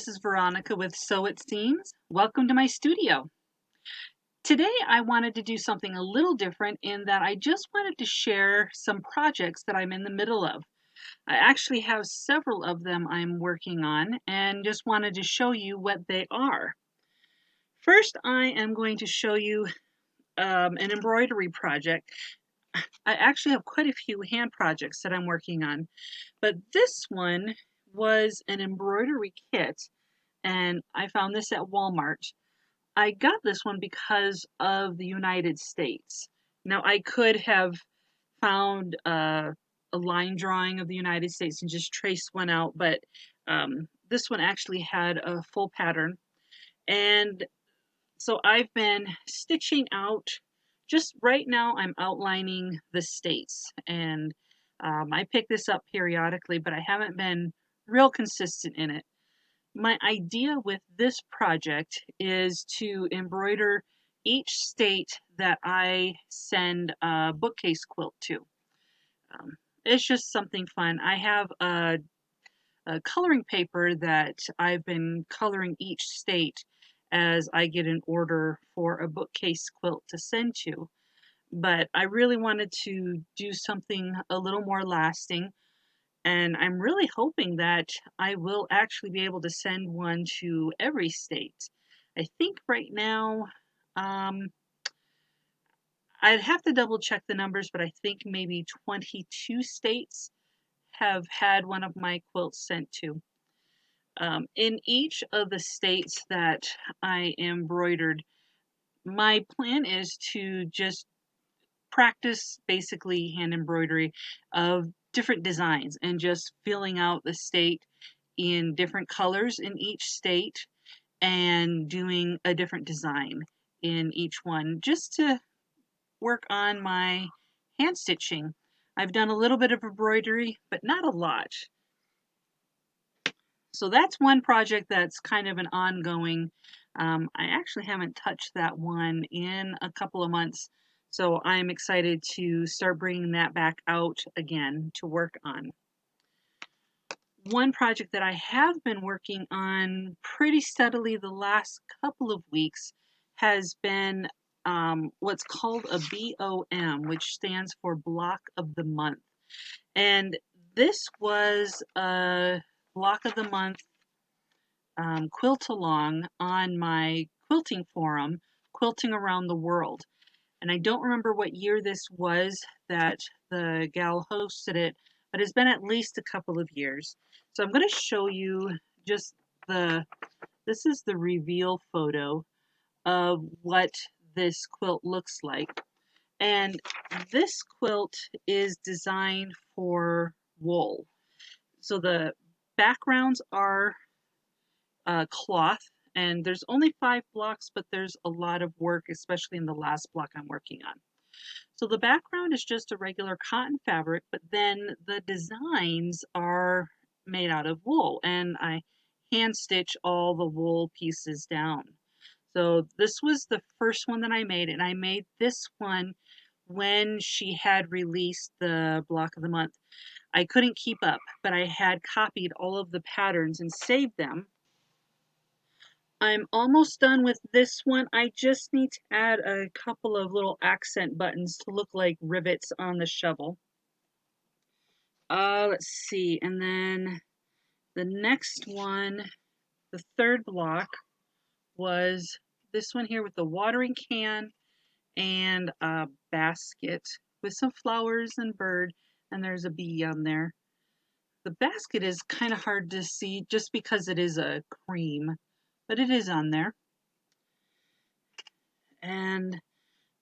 this is Veronica with So It Seems. Welcome to my studio. Today I wanted to do something a little different in that I just wanted to share some projects that I'm in the middle of. I actually have several of them I'm working on and just wanted to show you what they are. First, I am going to show you an embroidery project. I actually have quite a few hand projects that I'm working on, but this one was an embroidery kit and I found this at Walmart. I got this one because of the United States. Now, I could have found a line drawing of the United States and just traced one out, but this one actually had a full pattern. And so I've been stitching out, just right now I'm outlining the states. And I pick this up periodically, but I haven't been real consistent in it. My idea with this project is to embroider each state that I send a bookcase quilt to. It's just something fun. I have a coloring paper that I've been coloring each state as I get an order for a bookcase quilt to send to. But I really wanted to do something a little more lasting. And I'm really hoping that I will actually be able to send one to every state. I think right now, um, I'd have to double check the numbers, but I think maybe 22 states have had one of my quilts sent to. In each of the states that I embroidered, my plan is to just practice basically hand embroidery of different designs and just filling out the state in different colors in each state and doing a different design in each one just to work on my hand stitching. I've done a little bit of embroidery, but not a lot. So that's one project that's kind of an ongoing. I actually haven't touched that one in a couple of months, so I'm excited to start bringing that back out again to work on. One project that I have been working on pretty steadily the last couple of weeks has been what's called a BOM, which stands for Block of the Month. And this was a Block of the Month quilt along on my quilting forum, Quilting Around the World. And I don't remember what year this was that the gal hosted it, but it's been at least a couple of years. So I'm going to show you just this is the reveal photo of what this quilt looks like. And this quilt is designed for wool. So the backgrounds are cloth, and there's only 5 blocks, but there's a lot of work, especially in the last block I'm working on. So the background is just a regular cotton fabric, but then the designs are made out of wool, and I hand stitch all the wool pieces down. So this was the first one that I made, and I made this one when she had released the Block of the Month. I couldn't keep up, but I had copied all of the patterns and saved them. I'm almost done with this one. I just need to add a couple of little accent buttons to look like rivets on the shovel. Let's see, and then the next one, the third block, was this one here with the watering can and a basket with some flowers and bird, and there's a bee on there. The basket is kind of hard to see just because it is a cream, but it is on there. And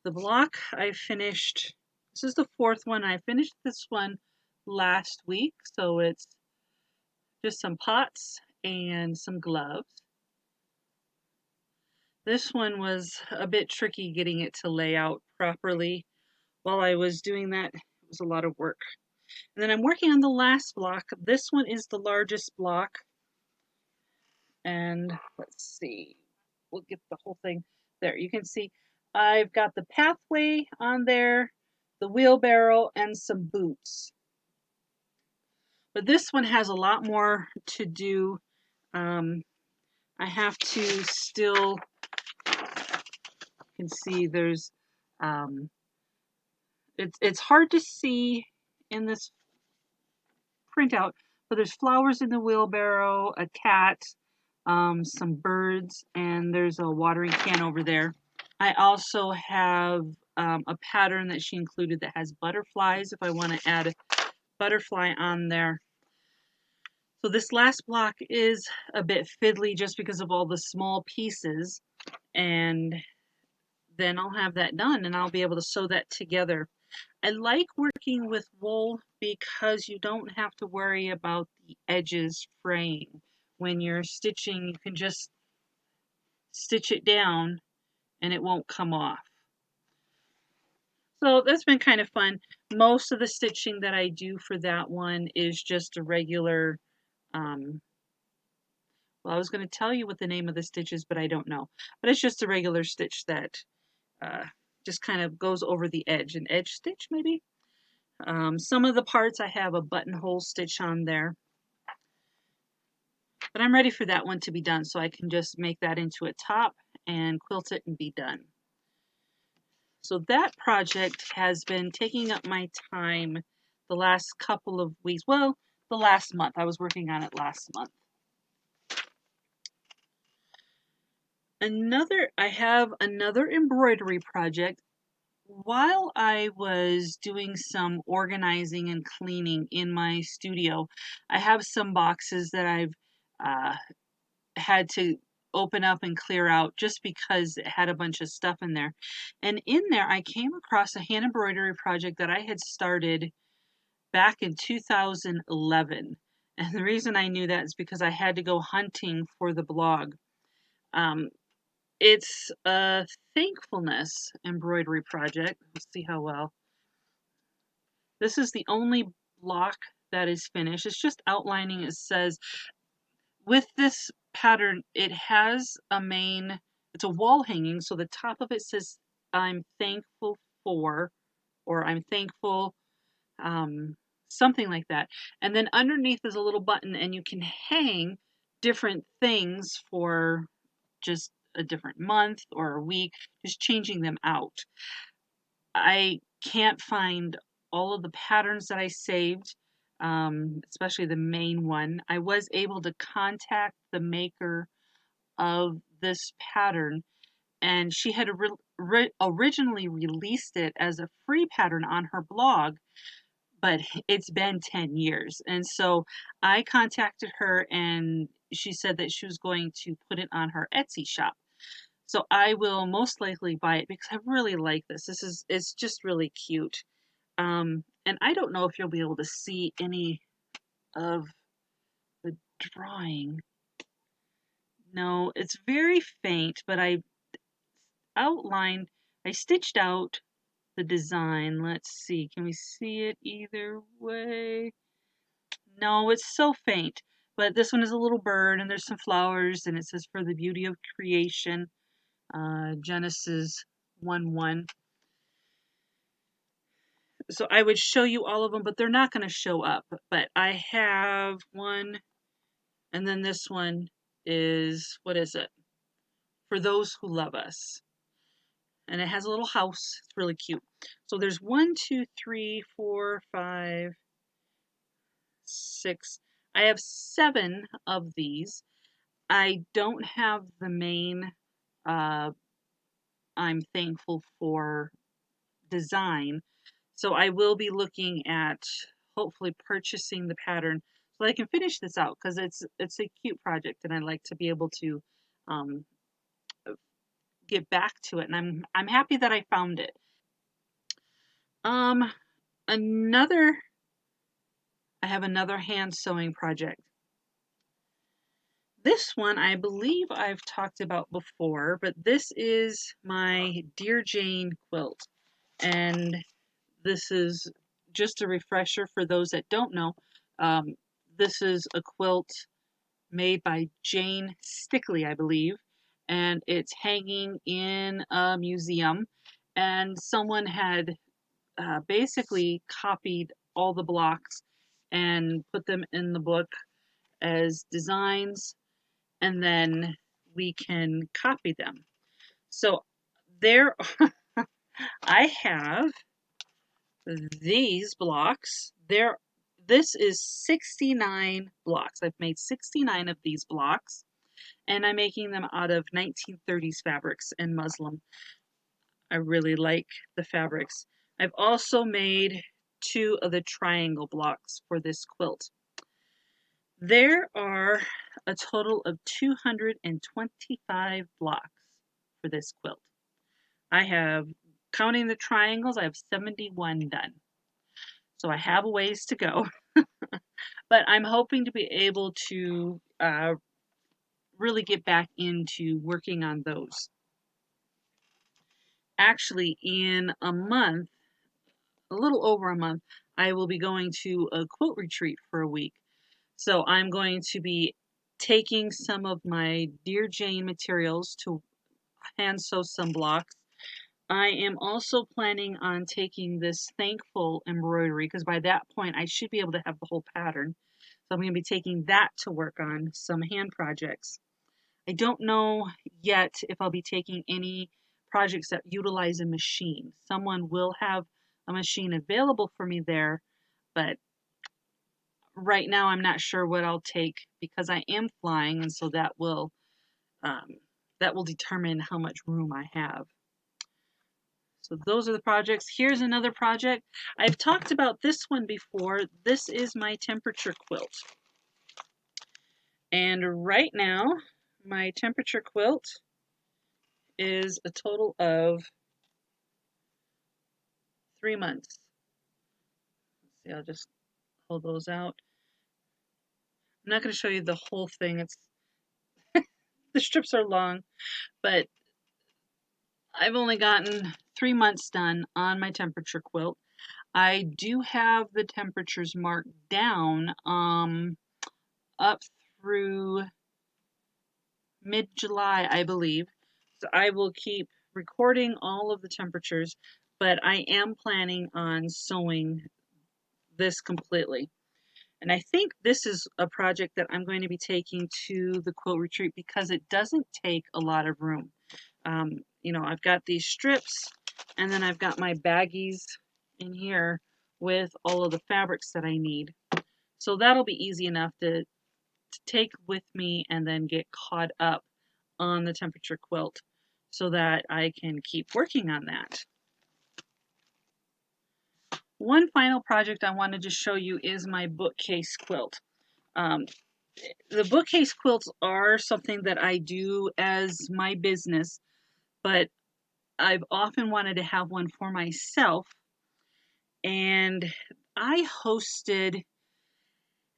the block I finished, this is the 4th one. I finished this one last week, so it's just some pots and some gloves. This one was a bit tricky getting it to lay out properly. While I was doing that, it was a lot of work. And then I'm working on the last block. This one is the largest block. And let's see, we'll get the whole thing there. You can see I've got the pathway on there, the wheelbarrow, and some boots. But this one has a lot more to do. I have to still, you can see there's, it's hard to see in this printout, but there's flowers in the wheelbarrow, a cat, some birds, and there's a watering can over there. I also have a pattern that she included that has butterflies if I want to add a butterfly on there. So this last block is a bit fiddly just because of all the small pieces, and then I'll have that done and I'll be able to sew that together. I like working with wool because you don't have to worry about the edges fraying. When you're stitching, you can just stitch it down and it won't come off. So that's been kind of fun. Most of the stitching that I do for that one is just a regular, well, I was going to tell you what the name of the stitch is, but I don't know. But it's just a regular stitch that just kind of goes over the edge, an edge stitch maybe. Some of the parts I have a buttonhole stitch on there. But I'm ready for that one to be done, so I can just make that into a top and quilt it and be done. So that project has been taking up my time the last couple of weeks. Well, the last month. I was working on it last month. I have another embroidery project. While I was doing some organizing and cleaning in my studio, I have some boxes that I've had to open up and clear out just because it had a bunch of stuff in there. And in there, I came across a hand embroidery project that I had started back in 2011. And the reason I knew that is because I had to go hunting for the blog. It's a thankfulness embroidery project. Let's see how well. This is the only block that is finished. It's just outlining. It says, with this pattern, it has a main, it's a wall hanging. So the top of it says, I'm thankful for, or I'm thankful, something like that. And then underneath is a little button and you can hang different things for just a different month or a week, just changing them out. I can't find all of the patterns that I saved, especially the main one. I was able to contact the maker of this pattern, and she had originally released it as a free pattern on her blog, but it's been 10 years. And so I contacted her, and she said that she was going to put it on her Etsy shop. So I will most likely buy it because I really like this. It's just really cute. And I don't know if you'll be able to see any of the drawing. No, it's very faint, but I stitched out the design. Let's see, can we see it either way? No, it's so faint. But this one is a little bird and there's some flowers and it says for the beauty of creation, Genesis 1:1. So I would show you all of them, but they're not going to show up. But I have one, and then this one is, what is it? For those who love us. And it has a little house. It's really cute. So there's 1, 2, 3, 4, 5, 6. I have 7 of these. I don't have the main I'm thankful for design. So I will be looking at hopefully purchasing the pattern so I can finish this out because it's a cute project and I like to be able to um, get back to it, and I'm happy that I found it. Um, another I have another hand sewing project. This one I believe I've talked about before, but this is my Dear Jane quilt, and this is just a refresher for those that don't know. This is a quilt made by Jane Stickley, I believe, and it's hanging in a museum. And someone had basically copied all the blocks and put them in the book as designs, and then we can copy them. So there, I have these blocks. This is 69 blocks. I've made 69 of these blocks, and I'm making them out of 1930s fabrics and muslin. I really like the fabrics. I've also made 2 of the triangle blocks for this quilt. There are a total of 225 blocks for this quilt. I have, counting the triangles, I have 71 done. So I have a ways to go, but I'm hoping to be able to really get back into working on those. Actually, in a month, a little over a month, I will be going to a quilt retreat for a week. So I'm going to be taking some of my Dear Jane materials to hand sew some blocks. I am also planning on taking this Thankful embroidery, because by that point I should be able to have the whole pattern. So I'm going to be taking that to work on some hand projects. I don't know yet if I'll be taking any projects that utilize a machine. Someone will have a machine available for me there, but right now I'm not sure what I'll take because I am flying, and so that will determine how much room I have. So those are the projects. Here's another project. I've talked about this one before. This is my temperature quilt. And right now, my temperature quilt is a total of 3 months. Let's see, I'll just hold those out. I'm not going to show you the whole thing. It's the strips are long, but I've only gotten 3 months done on my temperature quilt. I do have the temperatures marked down up through mid-July, I believe. So I will keep recording all of the temperatures, but I am planning on sewing this completely. And I think this is a project that I'm going to be taking to the quilt retreat because it doesn't take a lot of room. You know, I've got these strips, and then I've got my baggies in here with all of the fabrics that I need. So that'll be easy enough to take with me and then get caught up on the temperature quilt so that I can keep working on that. One final project I wanted to show you is my bookcase quilt. The bookcase quilts are something that I do as my business, but I've often wanted to have one for myself, and I hosted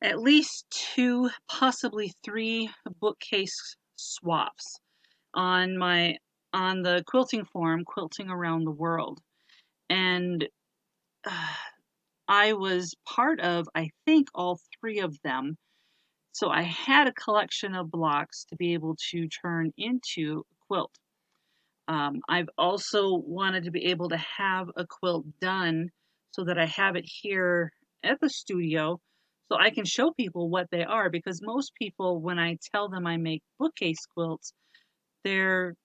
at least 2, possibly 3 bookcase swaps on the quilting forum, Quilting Around the World. And I was part of, I think, all 3 of them. So I had a collection of blocks to be able to turn into a quilt. I've also wanted to be able to have a quilt done so that I have it here at the studio so I can show people what they are, because most people, when I tell them I make bookcase quilts, they're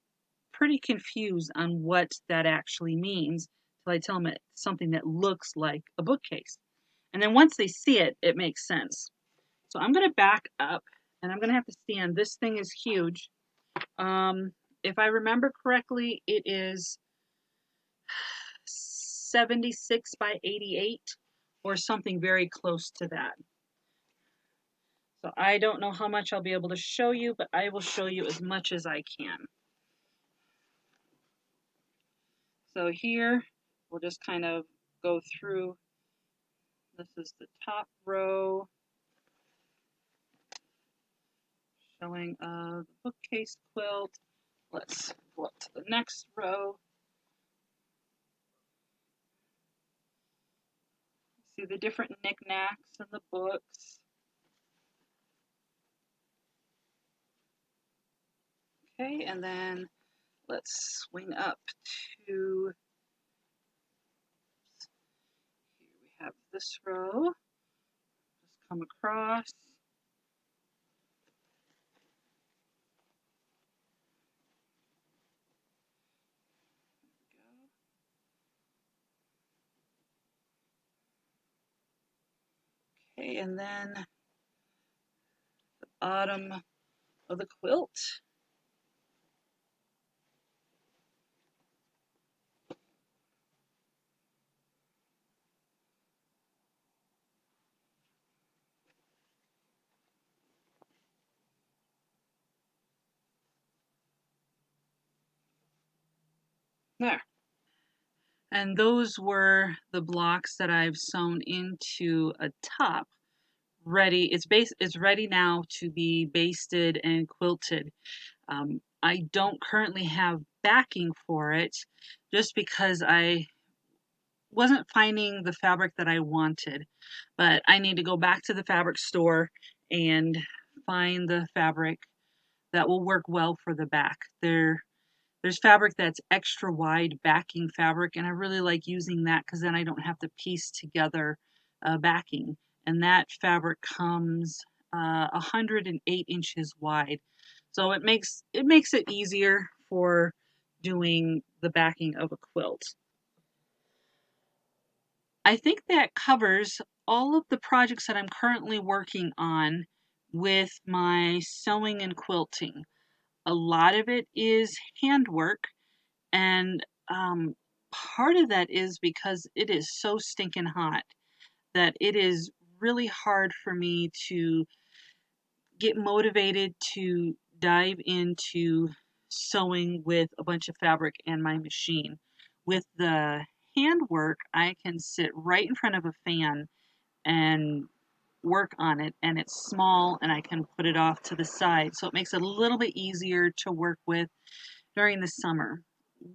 pretty confused on what that actually means till I tell them it's something that looks like a bookcase. And then once they see it, it makes sense. So I'm going to back up, and I'm going to have to stand. This thing is huge. If I remember correctly, it is 76 by 88 or something very close to that. So I don't know how much I'll be able to show you, but I will show you as much as I can. So here, we'll just kind of go through. This is the top row, showing the bookcase quilt. Let's go up to the next row. See the different knickknacks in the books. Okay, and then let's swing up to, here we have this row. Just come across. Okay, and then the bottom of the quilt. There. And those were the blocks that I've sewn into a top. Ready. It's ready now to be basted and quilted. I don't currently have backing for it just because I wasn't finding the fabric that I wanted. But I need to go back to the fabric store and find the fabric that will work well for the back. There's fabric that's extra wide backing fabric, and I really like using that because then I don't have to piece together backing. And that fabric comes 108 inches wide, so it makes it easier for doing the backing of a quilt. I think that covers all of the projects that I'm currently working on with my sewing and quilting. A lot of it is handwork, and part of that is because it is so stinking hot that it is really hard for me to get motivated to dive into sewing with a bunch of fabric and my machine. With the handwork, I can sit right in front of a fan and work on it, and it's small and I can put it off to the side, so it makes it a little bit easier to work with during the summer.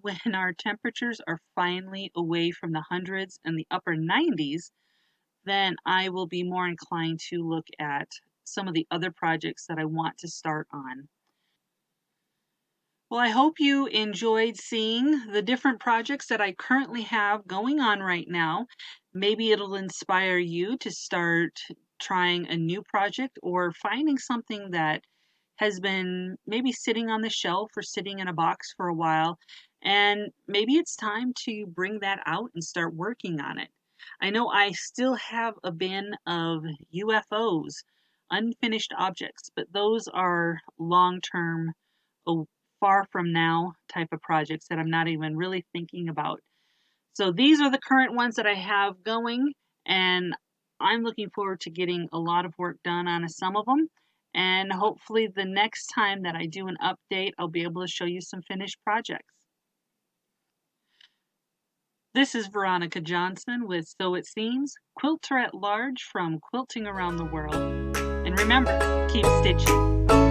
When our temperatures are finally away from the hundreds and the upper 90s, then I will be more inclined to look at some of the other projects that I want to start on. Well, I hope you enjoyed seeing the different projects that I currently have going on right now. Maybe it'll inspire you to start trying a new project or finding something that has been maybe sitting on the shelf or sitting in a box for a while, and maybe it's time to bring that out and start working on it. I know I still have a bin of UFOs, unfinished objects, but those are long-term, far from now type of projects that I'm not even really thinking about. So these are the current ones that I have going, and I'm looking forward to getting a lot of work done on some of them. And hopefully the next time that I do an update, I'll be able to show you some finished projects. This is Veronica Johnson with So It Seems, Quilter at Large from Quilting Around the World. And remember, keep stitching.